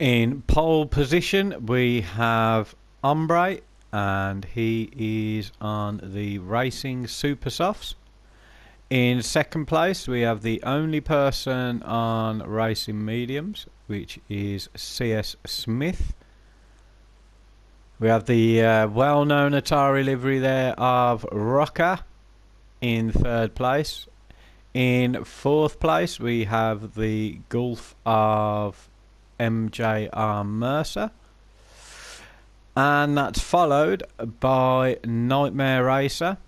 In pole position we have Ombre, and he is on the Racing Super Softs. In second place we have the only person on Racing Mediums, which is CS Smith. We have the well-known Atari livery there of Rocker in third place. In fourth place we have the Gulf of MJR Mercer, and that's followed by Nightmare Racer,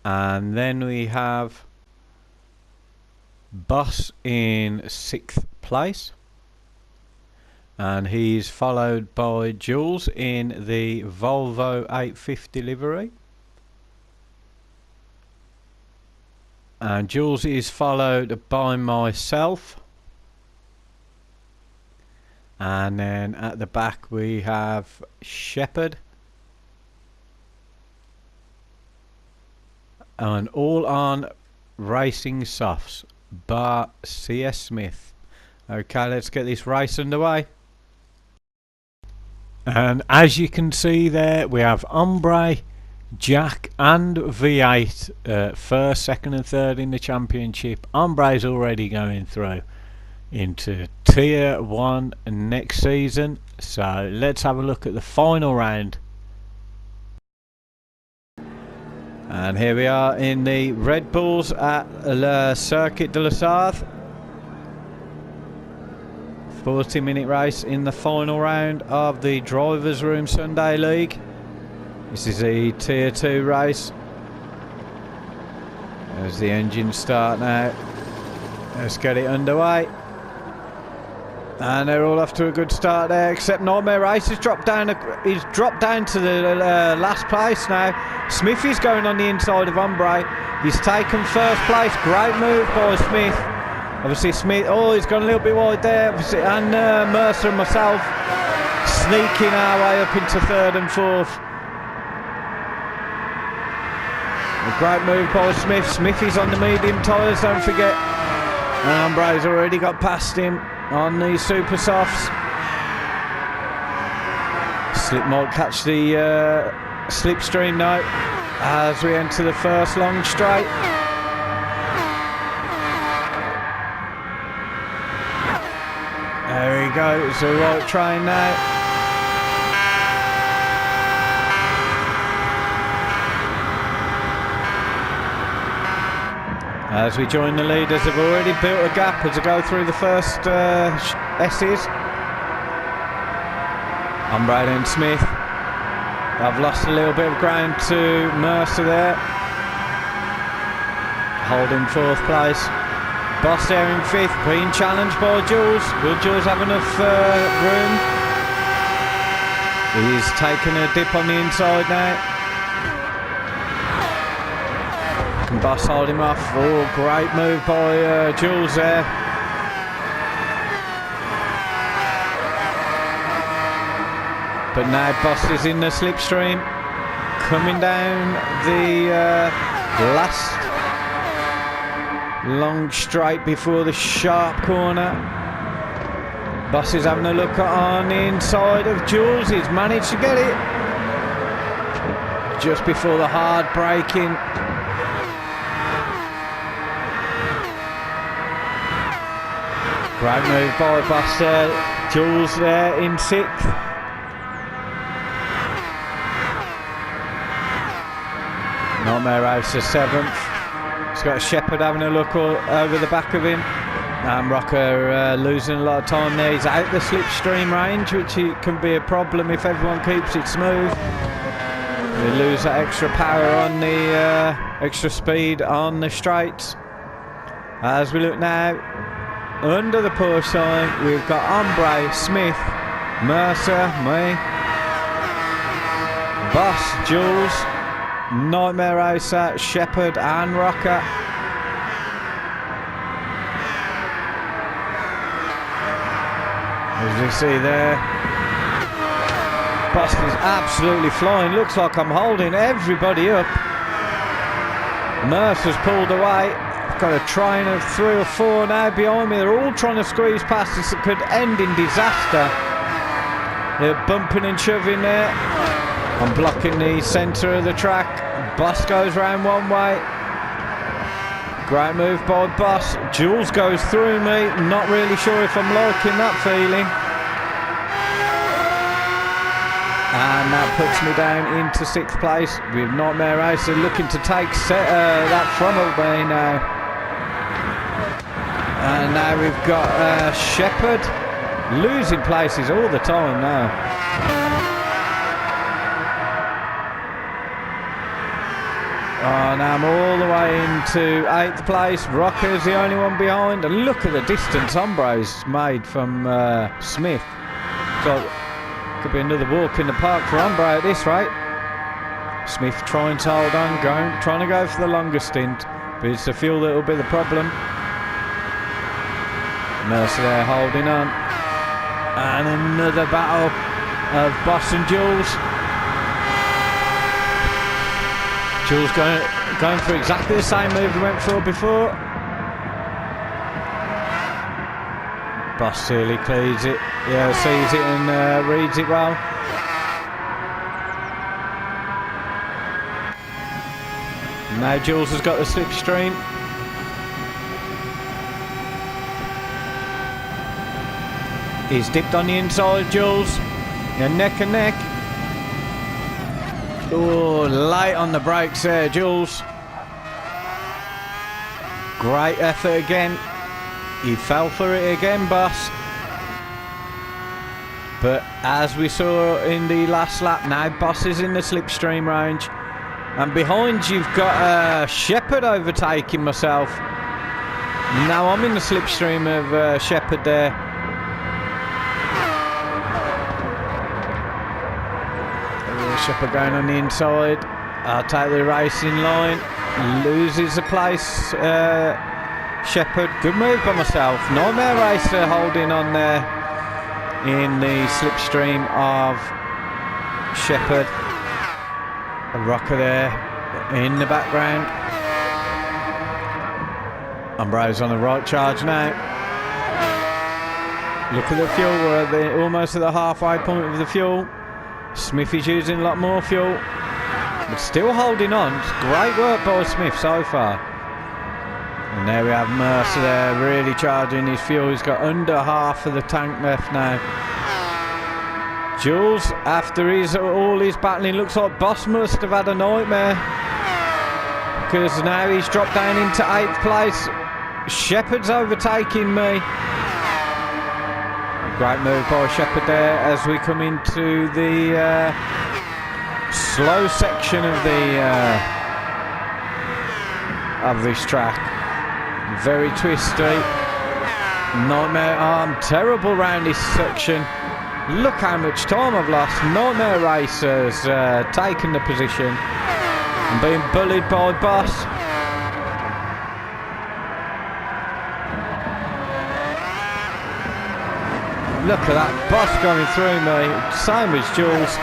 and then we have Boss in sixth place, and he's followed by Jules in the Volvo 850 livery, and Jules is followed by myself, and then at the back we have Shepherd, and all on Racing Softs bar CS Smith. Okay, let's get this race underway. And as you can see there, we have Ombre, Jack and V8 first, second and third in the championship. Ombre's already going through into tier 1 next season, so let's have a look at the final round. And here we are in the Red Bulls at Le Circuit de la Sarthe. 40-minute race in the final round of the Drivers Room Sunday League. This is a tier 2 race. There's the engine start now. Let's get it underway. And they're all off to a good start there, except Nightmare Race has dropped down. He's dropped down to the last place now. Smith is going on the inside of Ombre. He's taken first place. Great move by Smith. Obviously Smith, oh, he's gone a little bit wide there. Obviously, and Mercer and myself sneaking our way up into third and fourth. A great move by Smith. Smith is on the medium tyres, don't forget. And Ombre's already got past him on the Super Softs. Slip might catch the slipstream now as we enter the first long straight. There we go, it's the right train now. As we join the leaders, they've already built a gap as they go through the first S's. Ombre and Smith. I've lost a little bit of ground to Mercer there, holding fourth place. Boss there in fifth, being challenged by Jules. Will Jules have enough room? He's taken a dip on the inside now. Can Boss hold him off? Oh, great move by Jules there. But now Boss is in the slipstream, coming down the last long straight before the sharp corner. Boss is having a look on the inside of Jules. He's managed to get it just before the hard braking. Great move by Boss there. Jules there in sixth. Nightmare Racer seventh. He's got Shepherd having a look over the back of him. Rocker losing a lot of time there. He's out the slipstream range, which can be a problem if everyone keeps it smooth. They lose that extra power on the extra speed on the straights. As we look now, under the push sign, we've got Ombre, Smith, Mercer, me, Boss, Jules, Nightmare Racer, Shepherd and Rocker. As you see there, Boss is absolutely flying. Looks like I'm holding everybody up. Mercer's pulled away. Got a train of 3 or 4 now behind me. They're all trying to squeeze past us. It could end in disaster. They're bumping and shoving there. I'm blocking the centre of the track. Boss goes round one way. Great move by Boss. Jules goes through me. Not really sure if I'm liking that feeling. And that puts me down into 6th place with Nightmare Racer looking to take that from me now. And now we've got Shepherd losing places all the time now. Oh, now I'm all the way into 8th place. Rocker's the only one behind. And look at the distance Ombre's made from Smith. So could be another walk in the park for Ombre at this rate. Smith trying to hold on, trying to go for the longer stint, but it's the fuel that will be the problem. Mercer there holding on. And another battle of Boss and Jules. Jules going for exactly the same move we went for before. Boss clearly clears it, sees it and reads it well. Now Jules has got the slipstream. He's dipped on the inside, Jules. They're neck and neck. Oh, late on the brakes there, Jules. Great effort again. He fell for it again, Boss. But as we saw in the last lap, now Boss is in the slipstream range. And behind you've got Shepherd overtaking myself. Now I'm in the slipstream of Shepherd there. Shepherd going on the inside. I'll take the racing line. Loses the place. Shepherd, good move by myself. Nightmare Racer holding on there in the slipstream of Shepherd. A Rocker there in the background. Umbro's on the right charge now. Look at the fuel, we're almost at the halfway point of the fuel. Smith is using a lot more fuel, but still holding on. It's great work by Smith so far. And there we have Mercer there, really charging his fuel. He's got under half of the tank left now. Jules, after all his battling, looks like Boss must have had a nightmare, because now he's dropped down into 8th place. Shepherd's overtaking me. Great move by Shepherd there as we come into the slow section of this track. Very twisty. Nightmare arm, terrible round this section. Look how much time I've lost. Nightmare Racer's taken the position and being bullied by Boss. Look at that Boss going through me, same as Jules.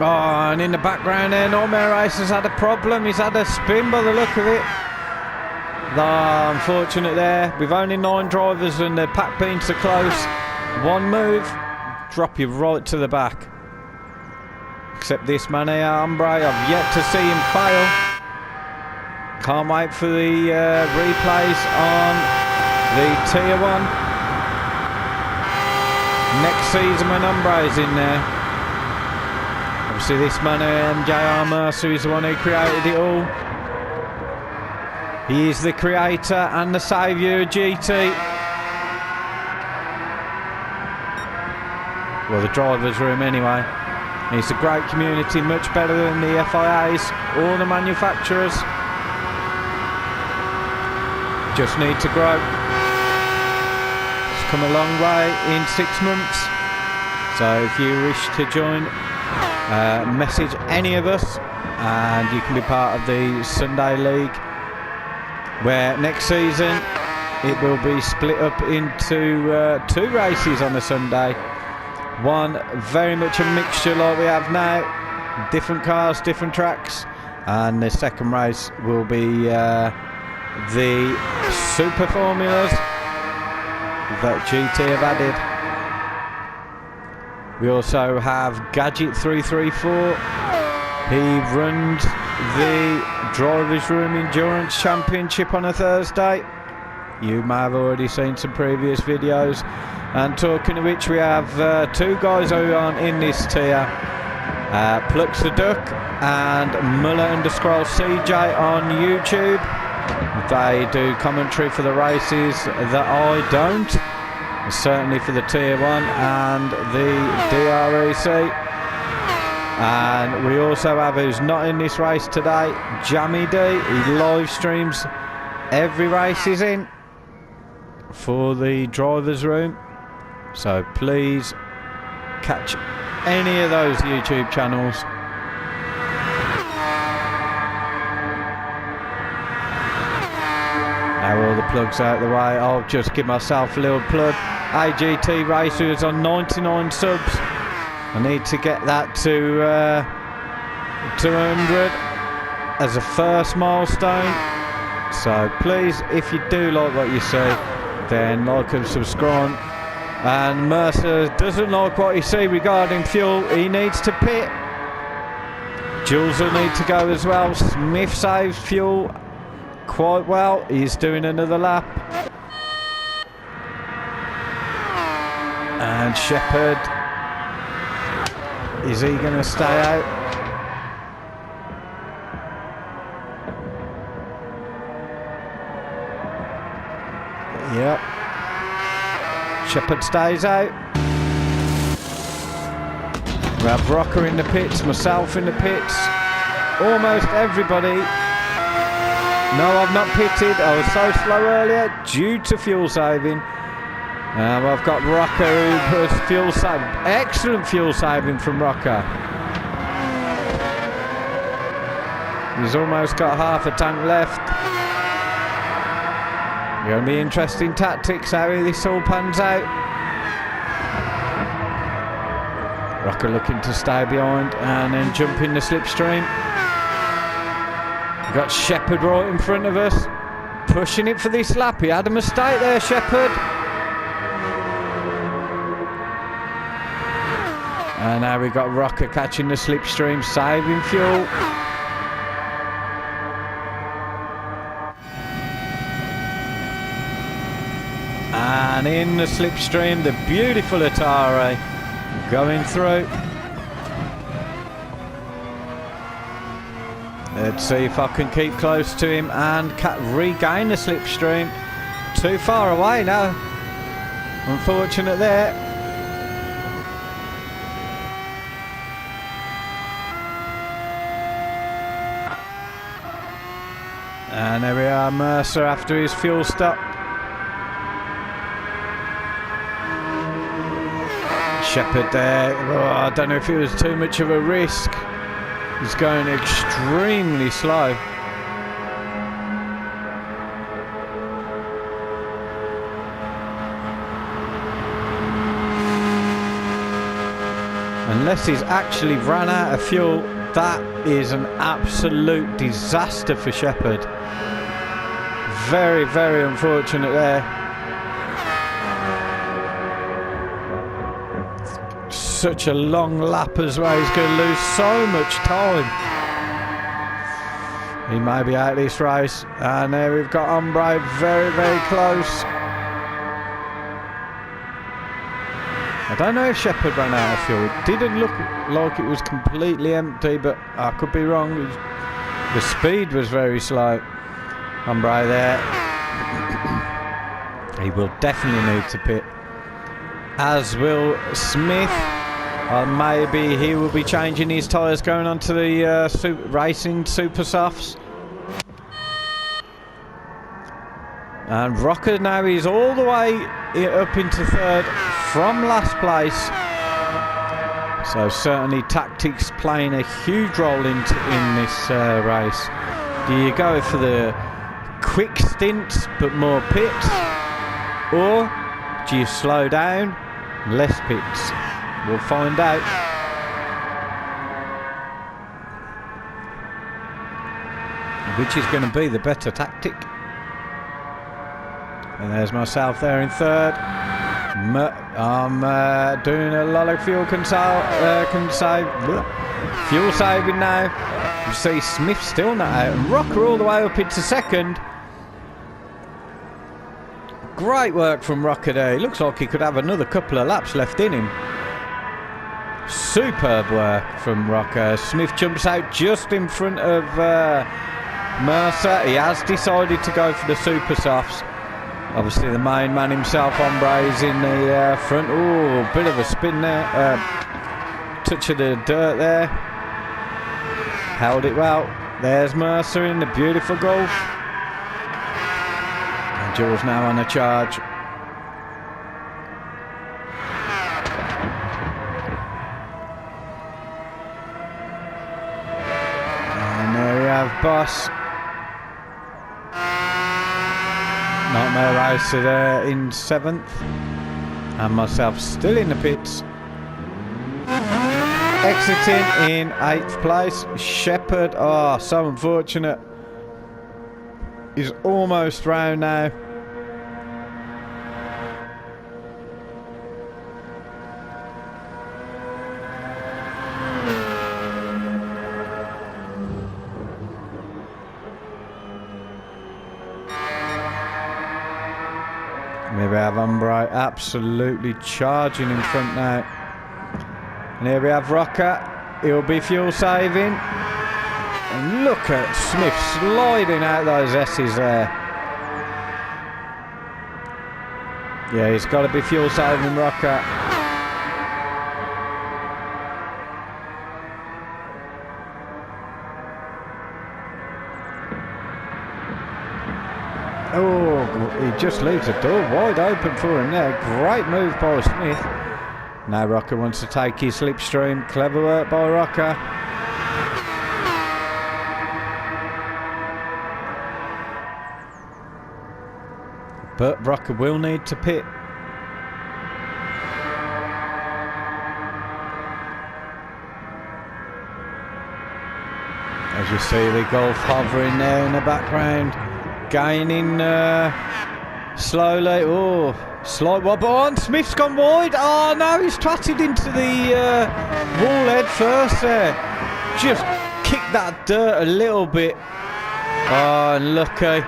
Oh, and in the background there, Nightmare Racer's had a problem. He's had a spin by the look of it. Oh, unfortunate there. With only 9 drivers and the pack being so close, one move, drop you right to the back. Except this man here, Umbre, I've yet to see him fail. Can't wait for the replays on the Tier 1 next season when Umbre's in there. Obviously this man MJR Mercer is the one who created it all. He is the creator and the saviour of GT. Well, the driver's room anyway. It's a great community, much better than the FIAs or the manufacturers. Just need to grow. It's come a long way in 6 months. So if you wish to join, message any of us and you can be part of the Sunday League, where next season it will be split up into 2 races on a Sunday. One very much a mixture like we have now, different cars, different tracks, And the second race will be the Super Formulas that GT have added. We also have Gadget 334. He runs the Drivers Room Endurance Championship on a Thursday. You may have already seen some previous videos. And talking of which, we have two guys who aren't in this tier. Plucks the Duck and Muller_CJ on YouTube. They do commentary for the races that I don't. Certainly for the Tier 1 and the Drsl. And we also have, who's not in this race today, Jammy D. He live streams every race he's in for the Drivers Room. So please catch any of those YouTube channels. Now all the plugs out of the way, I'll just give myself a little plug. AGT Racers on 99 subs. I need to get that to 200 as a first milestone. So please, if you do like what you see, then like and subscribe. And Mercer doesn't like what you see regarding fuel. He needs to pit. Jules will need to go as well. Smith saves fuel quite well. He's doing another lap. And Shepherd, is he going to stay out? Yep. Shepherd stays out. We have Rocker in the pits, myself in the pits, almost everybody. No, I've not pitted. I was so slow earlier due to fuel saving. I've got Rocker who puts fuel saving. Excellent fuel saving from Rocker. He's almost got half a tank left. Going to be interesting tactics how this all pans out. Rocker looking to stay behind and then jump in the slipstream. We've got Shepherd right in front of us, pushing it for this lap. He had a mistake there, Shepherd. And now we've got Rocker catching the slipstream, saving fuel. And in the slipstream, the beautiful Atari going through. Let's see if I can keep close to him and regain the slipstream. Too far away now. Unfortunate there. And there we are, Mercer after his fuel stop. Shepherd there. Oh, I don't know if it was too much of a risk. He's going extremely slow. Unless he's actually ran out of fuel, that is an absolute disaster for Shepherd. Very, very unfortunate there. Such a long lap as well. He's going to lose so much time. He may be out of this race. And there we've got Ombre very, very close. I don't know if Shepherd ran out of fuel. It didn't look like it was completely empty, but I could be wrong. The speed was very slow. Ombre there. He will definitely need to pit. As will Smith. Maybe he will be changing his tyres going on to the racing super softs. And Rocker now is all the way up into third from last place. So certainly tactics playing a huge role in this race. Do you go for the quick stints but more pits, or do you slow down, less pits? We'll find out. which is going to be the better tactic. And there's myself there in third. I'm doing a lot of fuel fuel saving now. You see Smith still not out, and Rocker all the way up into second. Great work from Rocker there. He looks like he could have another couple of laps left in him. Superb work from Rocker. Smith jumps out just in front of Mercer. He has decided to go for the super softs. Obviously the main man himself, Hombre, is in the front. Oh, bit of a spin there. Touch of the dirt there. Held it well. There's Mercer in the beautiful Gulf. And Jules now on a charge. And there we have Boss. Nightmare Racer there in 7th. And myself still in the pits. Exiting in 8th place. Shepherd, oh, so unfortunate. He's almost round now. Here we have Umbre absolutely charging in front now. And here we have Rocker. He'll be fuel saving. And look at Smith sliding out those S's there. Yeah, he's got to be fuel saving, Rocker. Oh, he just leaves the door wide open for him there. Great move by Smith. Now Rocker wants to take his slipstream. Clever work by Rocker. But Rocker will need to pit. As you see the Golf hovering there in the background. Gaining slowly. Oh, slight wobble on. Smith's gone wide. Oh no, he's trotted into the wall head first there. Just kicked that dirt a little bit. Oh, unlucky.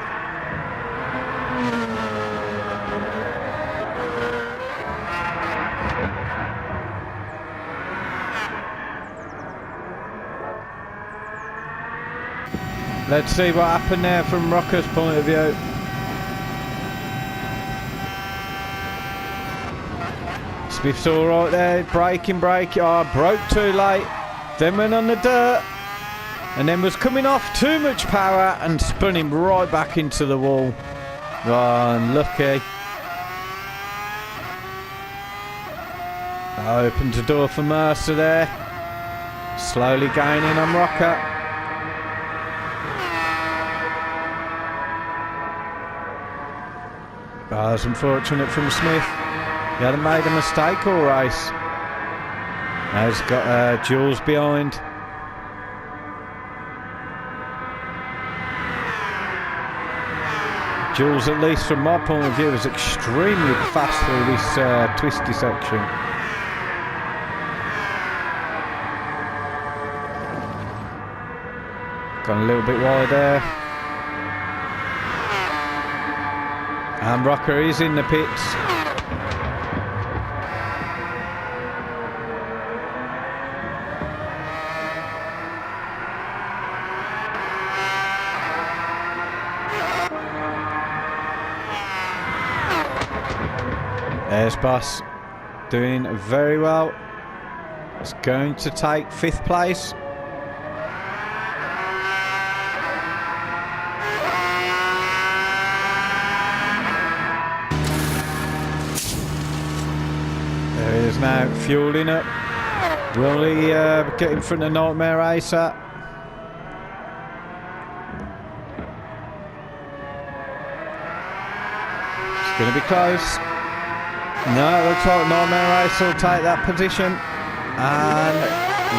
Let's see what happened there from Rocker's point of view. Smith's all right there, braking. Oh, broke too late. Then went on the dirt. And then was coming off too much power and spun him right back into the wall. Oh, unlucky. Opens the door for Mercer there. Slowly gaining on Rocker. Oh, that's unfortunate from Smith. He hadn't made a mistake all race. Now he's got Jules behind. Jules, at least from my point of view, is extremely fast through this twisty section. Gone a little bit wide there. And Rocker is in the pits. There's Boss doing very well. It's going to take 5th place. Now fueling up. Will he get in front of Nightmare Racer? It's going to be close. No, it looks like Nightmare Racer will take that position. And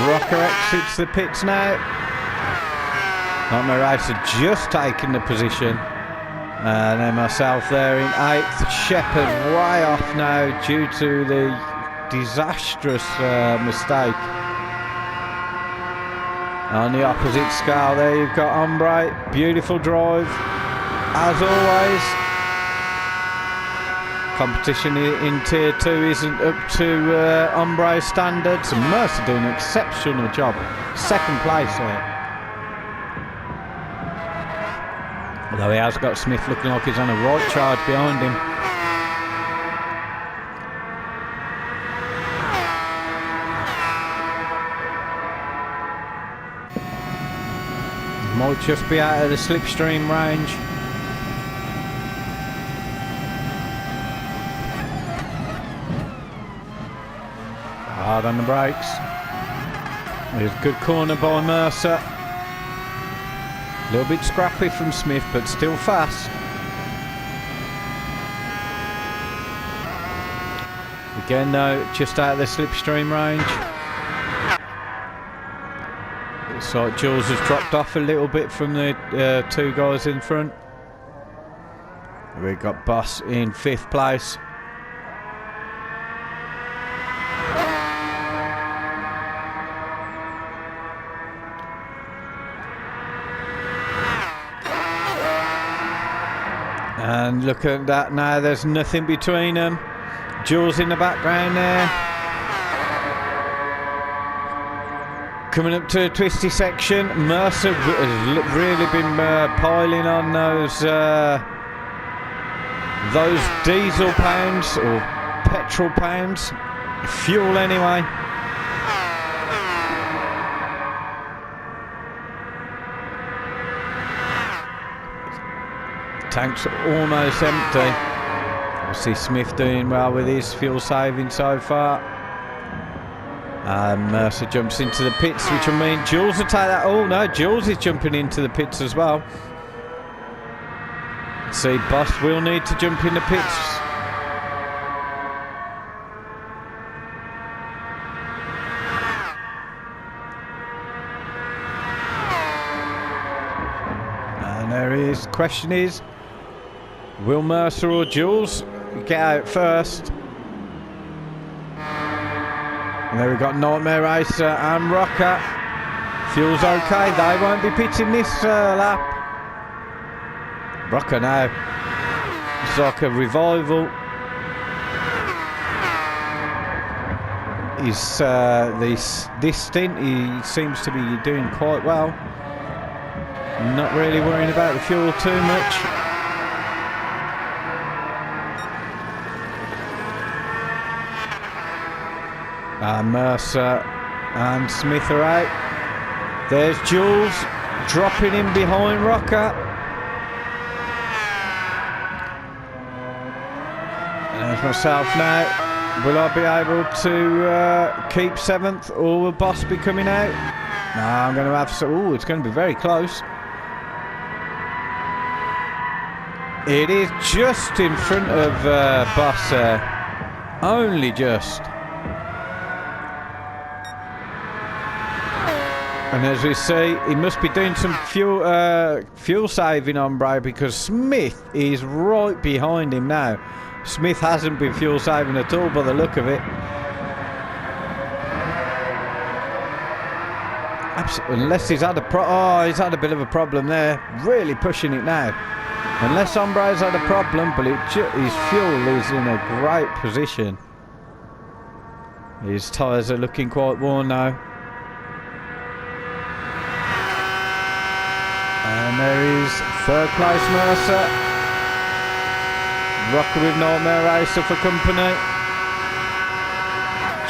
Rocker exits the pits now. Nightmare Racer just taking the position. And then myself there in 8th. Shepherd way off now due to the disastrous mistake. On the opposite scale there you've got Ombre. Beautiful drive as always. Competition in Tier 2 isn't up to Ombre's standards. And Mercer doing an exceptional job. 2nd place there. Although he has got Smith looking like he's on a right charge behind him. Might just be out of the slipstream range. Hard on the brakes. There's a good corner by Mercer. A little bit scrappy from Smith, but still fast. Again though, just out of the slipstream range. Looks like Jules has dropped off a little bit from the 2 guys in front. We've got Boss in 5th place. And look at that now, there's nothing between them. Jules in the background there. Coming up to a twisty section. Mercer has really been piling on those diesel pounds or petrol pounds. Fuel anyway. Tank's almost empty. Obviously Smith doing well with his fuel saving so far. Mercer jumps into the pits, which will mean Jules will take that. Oh no, Jules is jumping into the pits as well. See, Boss will need to jump in the pits. And there he is. Question is, will Mercer or Jules get out first? And there we've got Nightmare Racer and Rocker. Fuel's okay, they won't be pitting this lap. Rocker now. It's like a revival. This stint he seems to be doing quite well. Not really worrying about the fuel too much. Mercer and Smith are out. There's Jules dropping in behind Rocker. And there's myself now. Will I be able to keep 7th, or will Boss be coming out? No, I'm going to have to. Oh, it's going to be very close. It is just in front of Boss there. Only just. And as we see, he must be doing some fuel saving on Bray, because Smith is right behind him now. Smith hasn't been fuel saving at all by the look of it. Unless he's had he's had a bit of a problem there. Really pushing it now. Unless Ombre's had a problem, but his fuel is in a great position. His tyres are looking quite worn now. And there is 3rd place Mercer. Rocker with Nightmare Racer for company.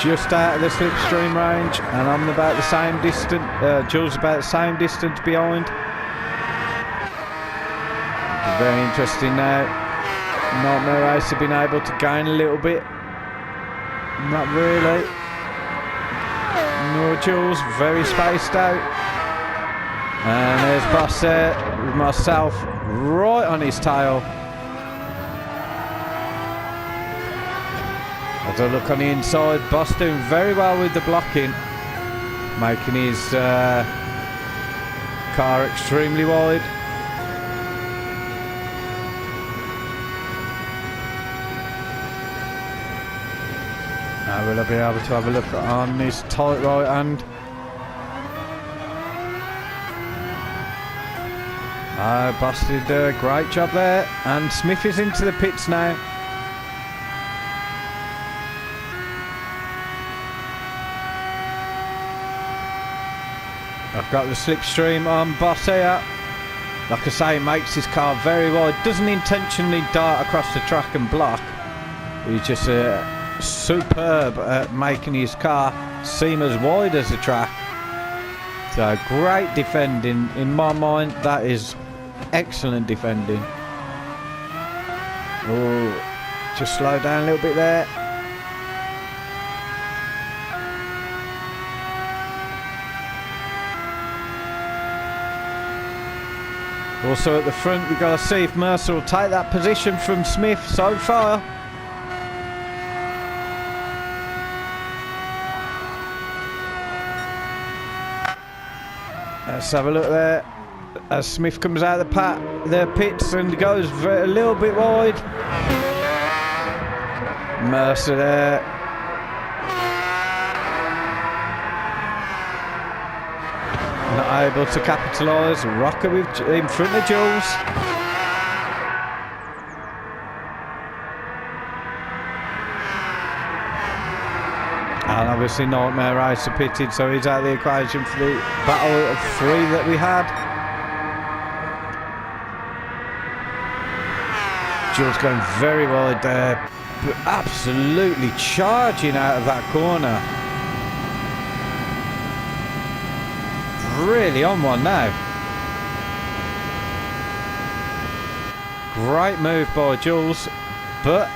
Just out of the slipstream range, and I'm about the same distance. Jules about the same distance behind. Very interesting now. Nightmare Racer been able to gain a little bit. Not really. No, Jules very spaced out. And there's Boss there with myself right on his tail. As I look on the inside, Boss doing very well with the blocking, making his car extremely wide. Now will I be able to have a look on his tight right hand? Boss did a great job there, and Smith is into the pits now. I've got the slipstream on Boss here. Like I say, it makes his car very wide. Doesn't intentionally dart across the track and block. He's just superb at making his car seem as wide as the track. So great defending. In my mind, that is excellent defending. Oh, just slow down a little bit there. Also at the front, we've got to see if Mercer will take that position from Smith so far. Let's have a look there as Smith comes out of the pits and goes a little bit wide. Mercer there. Not able to capitalise. Rocker in front of Jules. And obviously Nightmare Racer pitted, so he's out of the equation for the battle of three that we had. Jules going very wide there, but absolutely charging out of that corner. Really on one now. Great move by Jules, but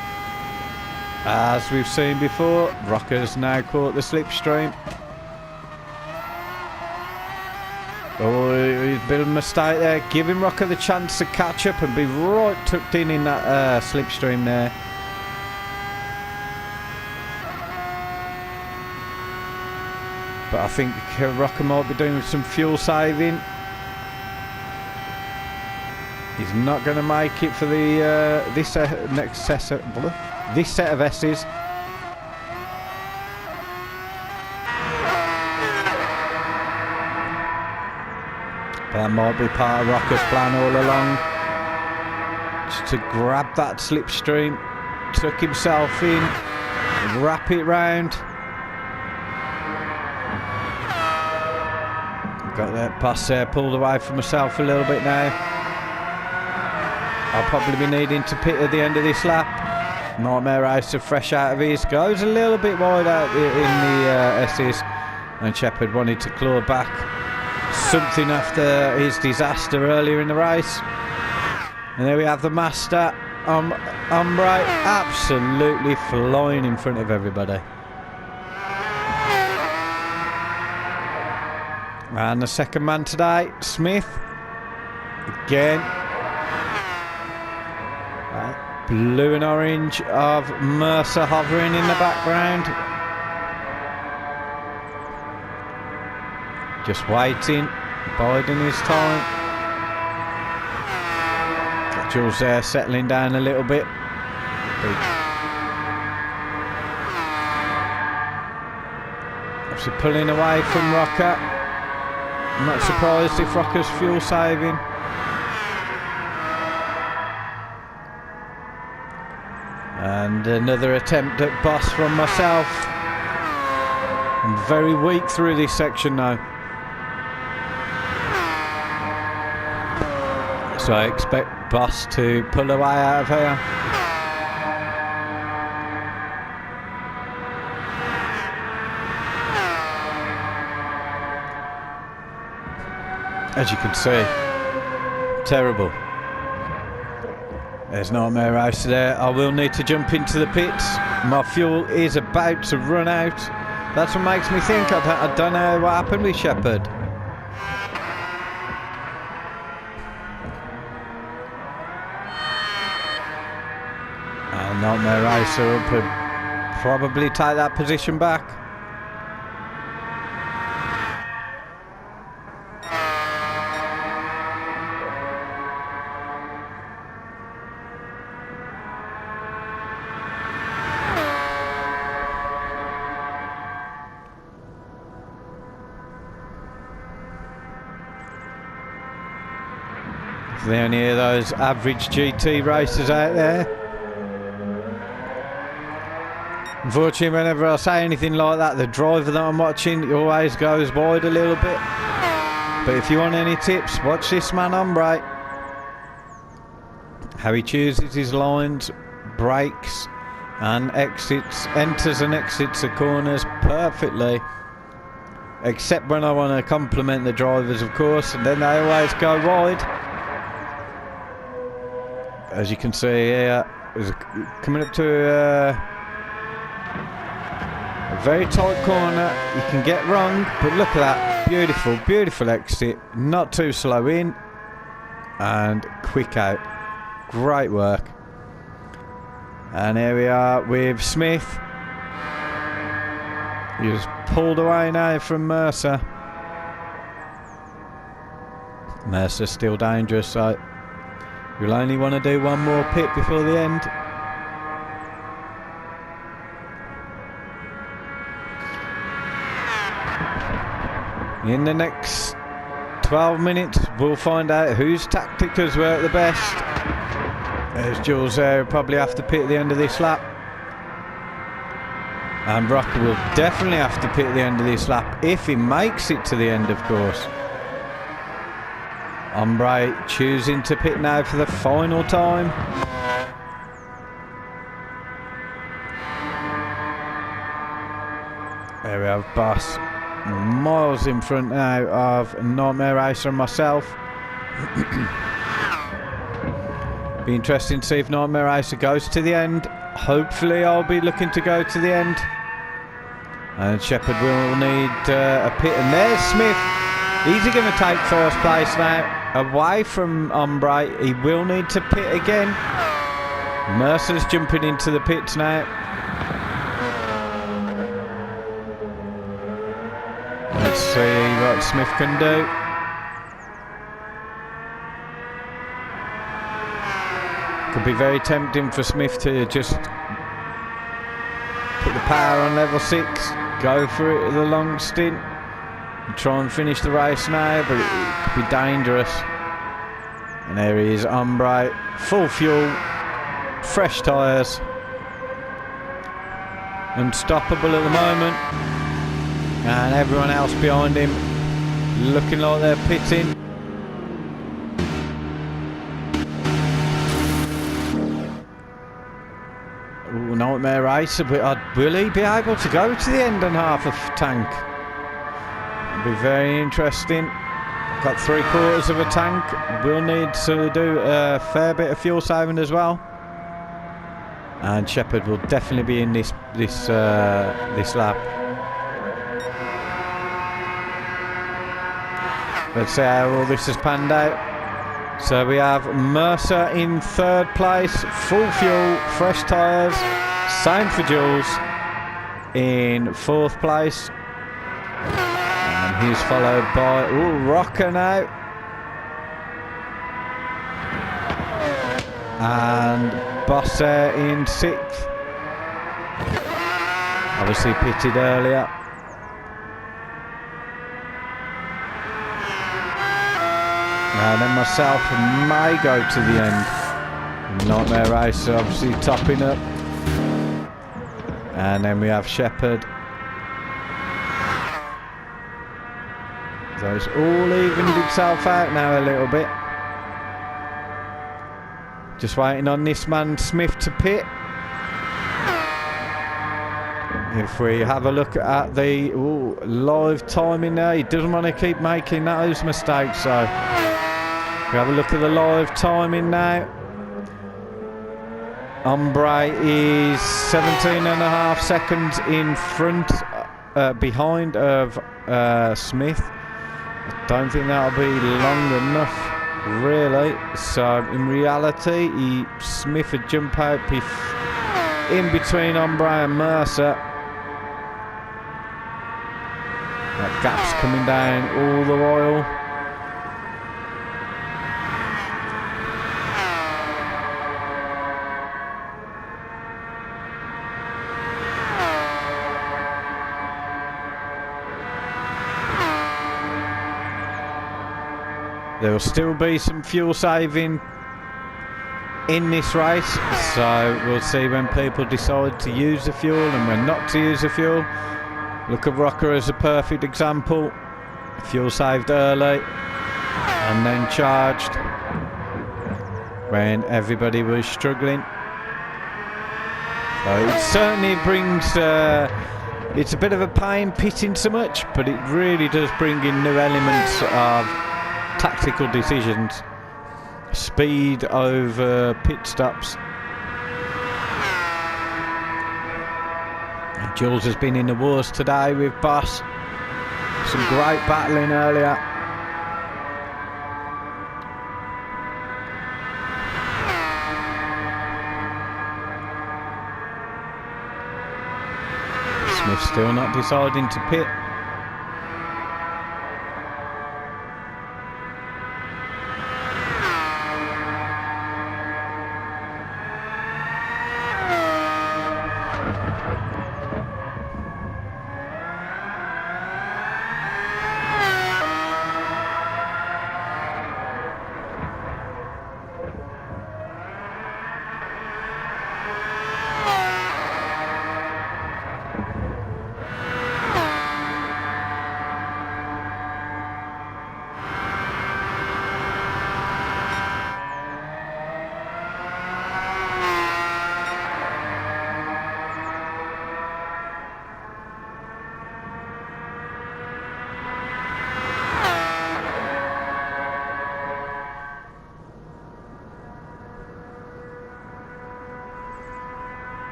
as we've seen before, Rocker's now caught the slipstream. Oh, he's a bit of a mistake there, giving Rocker the chance to catch up and be right tucked in that slipstream there. But I think Rocker might be doing some fuel saving. He's not going to make it for the this set of S's. But that might be part of Rocker's plan all along, just to grab that slipstream, tuck himself in, wrap it round. Got that pass there pulled away from myself a little bit now. I'll probably be needing to pit at the end of this lap. Nightmare Racer fresh out of his, goes a little bit wide out in the S's, and Shepherd wanted to claw back something after his disaster earlier in the race. And there we have the Master Umbre absolutely flying in front of everybody. And the second man today, Smith, again. Blue and orange of Mercer hovering in the background. Just waiting, biding his time. Got Jules there settling down a little bit. Obviously pulling away from Rocker. I'm not surprised if Rocker's fuel saving. And another attempt at boss from myself. I'm very weak through this section now. So I expect boss to pull away out of here. As you can see, terrible. There's Nightmare Racer there. I will need to jump into the pits. My fuel is about to run out. That's what makes me think I don't know what happened with Shepherd. And Nightmare Racer will probably take that position back. For any of those average GT racers out there. Unfortunately, whenever I say anything like that, the driver that I'm watching always goes wide a little bit. But if you want any tips, watch this man Hombre. How he chooses his lines, brakes and exits, enters and exits the corners perfectly. Except when I want to compliment the drivers, of course, and then they always go wide. As you can see here, coming up to a very tight corner. You can get wrong, but look at that. Beautiful, beautiful exit. Not too slow in. And quick out. Great work. And here we are with Smith. He's pulled away now from Mercer. Mercer's still dangerous, so you'll only want to do one more pit before the end. In the next 12 minutes, we'll find out whose tactic has worked the best. There's Jules there, probably have to pit at the end of this lap. And Rocker will definitely have to pit at the end of this lap, if he makes it to the end, of course. Hombre choosing to pit now for the final time. There we have Boss. Miles in front now of Nightmare Racer and myself. Be interesting to see if Nightmare Racer goes to the end. Hopefully I'll be looking to go to the end. And Shepherd will need a pit. And there's Smith. Is he going to take first place now? Away from Hombre. He will need to pit again. Mercer's jumping into the pits now. Let's see what Smith can do. Could be very tempting for Smith to just put the power on level 6, go for it with a long stint, and try and finish the race now, but it could be dangerous. And there he is, Hombre, full fuel, fresh tyres, unstoppable at the moment, and everyone else behind him looking like they're pitting. Ooh, Nightmare Racer, but will he be able to go to the end on half a tank? It'll be very interesting. Got 3/4 of a tank. We'll need to do a fair bit of fuel saving as well. And Shepherd will definitely be in this lap. Let's see how all this has panned out. So we have Mercer in 3rd place, full fuel, fresh tyres. Same for Jules in 4th place. And he's followed by Rocker now. And Bosser in 6th. Obviously pitted earlier. And then myself may go to the end. Nightmare Racer obviously topping up. And then we have Shepherd. So it's all evened itself out now a little bit. Just waiting on this man Smith to pit. If we have a look at the live timing there, he doesn't want to keep making those mistakes, so we have a look at the live timing now. Hombre is 17.5 seconds in front, behind of Smith. I don't think that'll be long enough, really. So in reality, Smith would jump out in between Hombre and Mercer. That gap's coming down all the while. There will still be some fuel saving in this race, so we'll see when people decide to use the fuel and when not to use the fuel. Look at Rocker as a perfect example. Fuel saved early and then charged when everybody was struggling. So it certainly brings it's a bit of a pain pitting so much, but it really does bring in new elements of tactical decisions. Speed over pit stops. Jules has been in the wars today with Boss. Some great battling earlier. Smith still not deciding to pit.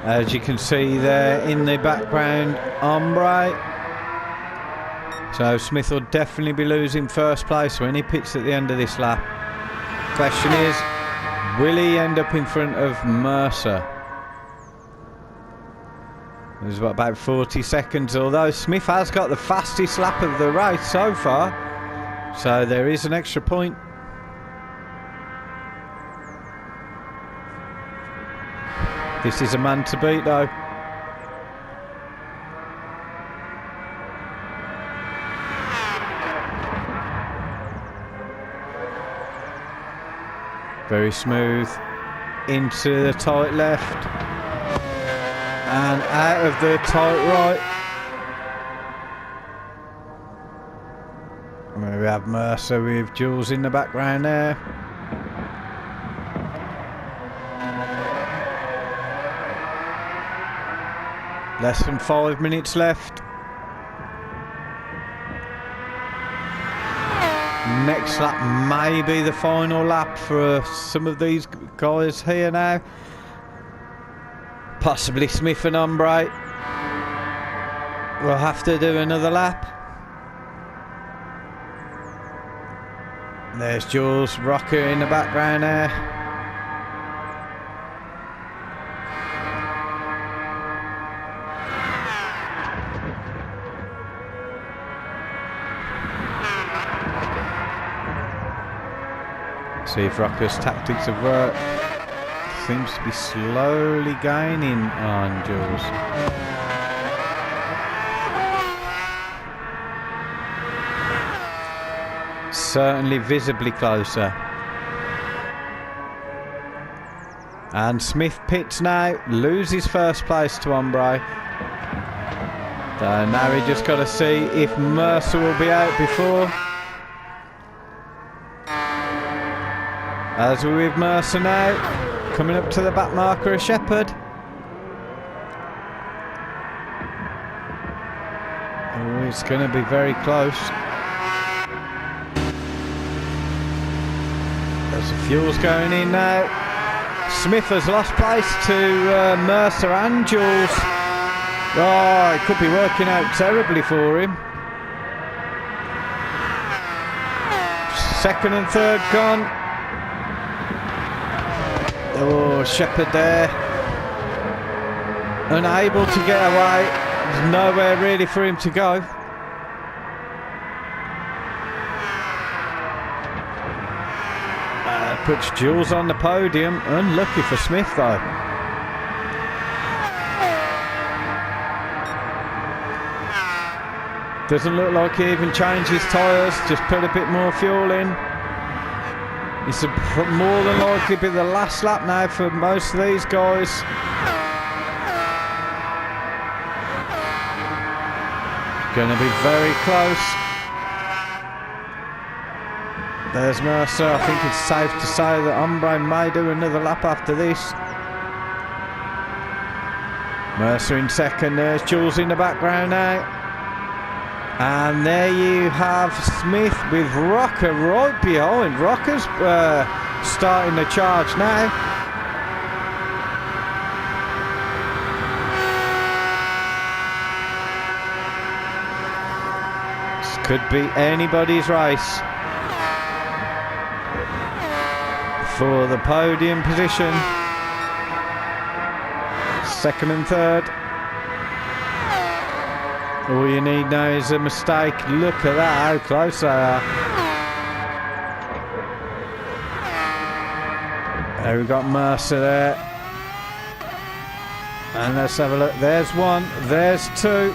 As you can see there in the background, Ombre. So Smith will definitely be losing first place when he pits at the end of this lap. Question is, will he end up in front of Mercer? There's about 40 seconds, although Smith has got the fastest lap of the race so far. So there is an extra point. This is a man to beat though. Very smooth into the tight left and out of the tight right. And we have Mercer with Jules in the background there. Less than 5 minutes left. Next lap may be the final lap for some of these guys here now. Possibly Smith and Ombre. We'll have to do another lap. There's Jules Rocker in the background there. See if Rocker's tactics have worked. Seems to be slowly gaining on Jules. Certainly visibly closer. And Smith pits now, loses first place to Ombre. So now we just got to see if Mercer will be out before. As we're with Mercer now, coming up to the back marker of Shepherd. Oh, it's going to be very close. As the fuel's going in now. Smith has lost place to Mercer and Jules. Oh, it could be working out terribly for him. Second and third gone. Oh, Shepherd there, unable to get away. There's nowhere really for him to go. Puts Jules on the podium. Unlucky for Smith though. Doesn't look like he even changed his tyres, just put a bit more fuel in. It's more than likely be the last lap now for most of these guys. Going to be very close. There's Mercer. I think it's safe to say that Hombre may do another lap after this. Mercer in second. There's Jules in the background now. And there you have Smith with Rocker right behind. Rocker's starting the charge now. This could be anybody's race for the podium position. Second and third. All you need now is a mistake. Look at that, how close they are. There we got Mercer there. And let's have a look. There's one, there's two.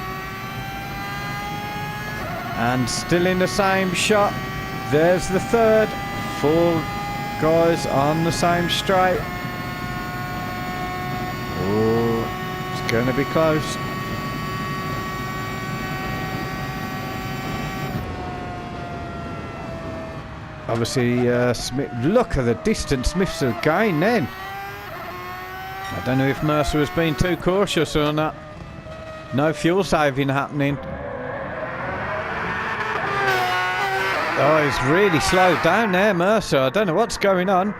And still in the same shot. There's the third. 4 guys on the same straight. Oh, it's going to be close. Obviously, Smith. Look at the distance Smith's have gained then. I don't know if Mercer was being too cautious or not. No fuel saving happening. Oh, he's really slowed down there, Mercer. I don't know what's going on.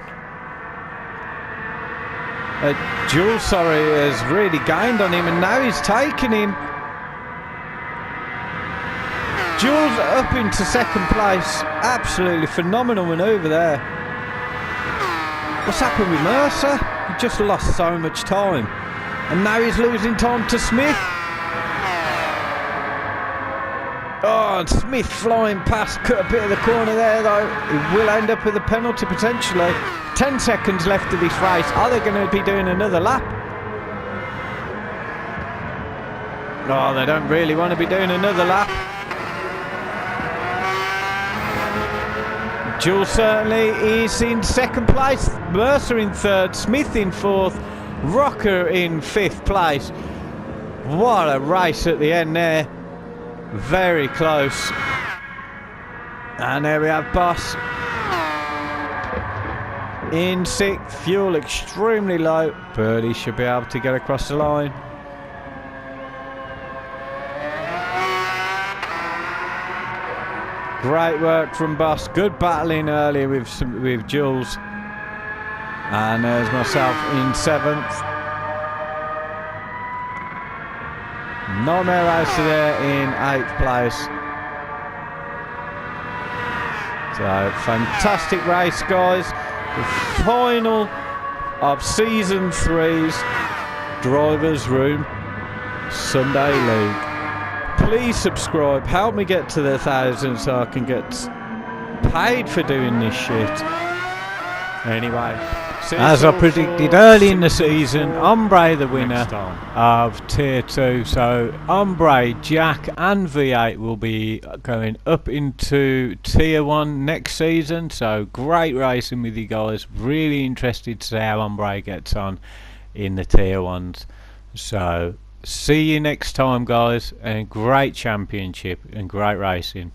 Jules, has really gained on him, and now he's taking him. Jules up into second place. Absolutely phenomenal manoeuvre there. What's happened with Mercer? He just lost so much time. And now he's losing time to Smith. Oh, and Smith flying past, cut a bit of the corner there though. He will end up with a penalty potentially. 10 seconds left of this race. Are they going to be doing another lap? No, they don't really want to be doing another lap. Jules certainly is in second place, Mercer in third, Smith in fourth, Rocker in fifth place. What a race at the end there. Very close. And there we have Boss in sixth, fuel extremely low, but he should be able to get across the line. Great work from Boss. Good battling earlier with Jules. And there's myself in seventh. Nightmare Racer there in 8th place. So fantastic race, guys. The final of season 3's Drivers Room Sunday League. Please subscribe, help me get to the 1,000 so I can get paid for doing this shit. Anyway, as I predicted early in the season, Hombre the winner of Tier 2. So Hombre, Jack and V8 will be going up into Tier 1 next season. So great racing with you guys. Really interested to see how Hombre gets on in the Tier 1s. So see you next time, guys, and great championship and great racing.